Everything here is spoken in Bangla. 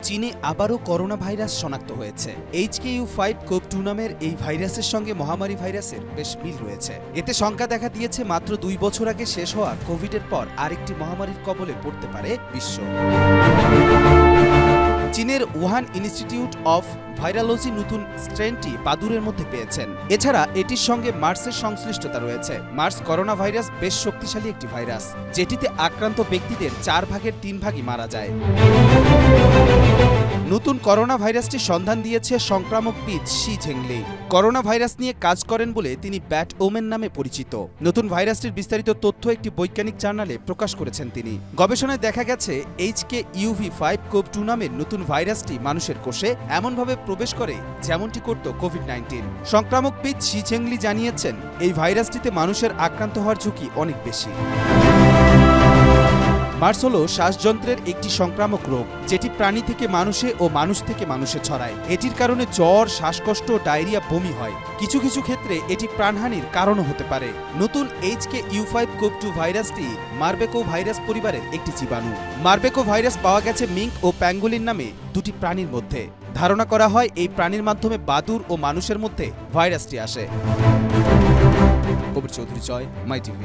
চীনে আবারও করোনা ভাইরাস শনাক্ত হয়েছে। HKU5 কোভ-2 নামের এই ভাইরাসের সঙ্গে মহামারী ভাইরাসের বেশ মিল রয়েছে। এতে শঙ্কা দেখা দিয়েছে মাত্র 2 বছর আগে শেষ হওয়া কোভিডের পর আরেকটি মহামারীর কবলে পড়তে পারে বিশ্ব। চীনের উহান ইনস্টিটিউট অফ ভাইরালজি নতুন স্ট্রেনটি বাদুড়ের মধ্যে পেয়েছেন। এছাড়া এটির সঙ্গে মার্সের সংশ্লিষ্টতা রয়েছে। মার্স করোনা ভাইরাস বেশ শক্তিশালী একটি ভাইরাস, যেটিতে আক্রান্ত ব্যক্তিদের 4 ভাগের 3 ভাগই মারা যায়। নতুন করোনা ভাইরাসটির সন্ধান দিয়েছে সংক্রামকবিদ শি ঝেংলি। করোনা ভাইরাস নিয়ে কাজ করেন বলে তিনি ব্যাট ওমেন নামে পরিচিত। নতুন ভাইরাসটির বিস্তারিত তথ্য একটি বৈজ্ঞানিক জার্নালে প্রকাশ করেছেন তিনি। গবেষণায় দেখা গেছে HKUV5 কোভ-2 নামের নতুন ভাইরাসটি মানুষের কোষে এমনভাবে প্রবেশ করে যেমনটি করত কোভিড-19। সংক্রামকবিদ শি ঝেংলি জানিয়েছেন, এই ভাইরাসটিতে মানুষের আক্রান্ত হওয়ার ঝুঁকি অনেক বেশি। মার্স হল শ্বাসযন্ত্রের একটি সংক্রামক রোগ, যেটি প্রাণী থেকে মানুষে ও মানুষ থেকে মানুষে ছড়ায়। এটির কারণে জ্বর, শ্বাসকষ্ট, ডায়রিয়া, বমি হয়। কিছু কিছু ক্ষেত্রে এটি প্রাণহানির কারণও হতে পারে। নতুন HKU5 কোভ-2 ভাইরাসটি মারবেকো ভাইরাস পরিবারের একটি জীবাণু। মারবেকো ভাইরাস পাওয়া গেছে মিঙ্ক ও প্যাঙ্গোলিন নামে দুটি প্রাণীর মধ্যে। ধারণা করা হয় এই প্রাণীর মাধ্যমে বাদুড় ও মানুষের মধ্যে ভাইরাসটি আসে। কবির চৌধুরী, জয়, মাই টিভি।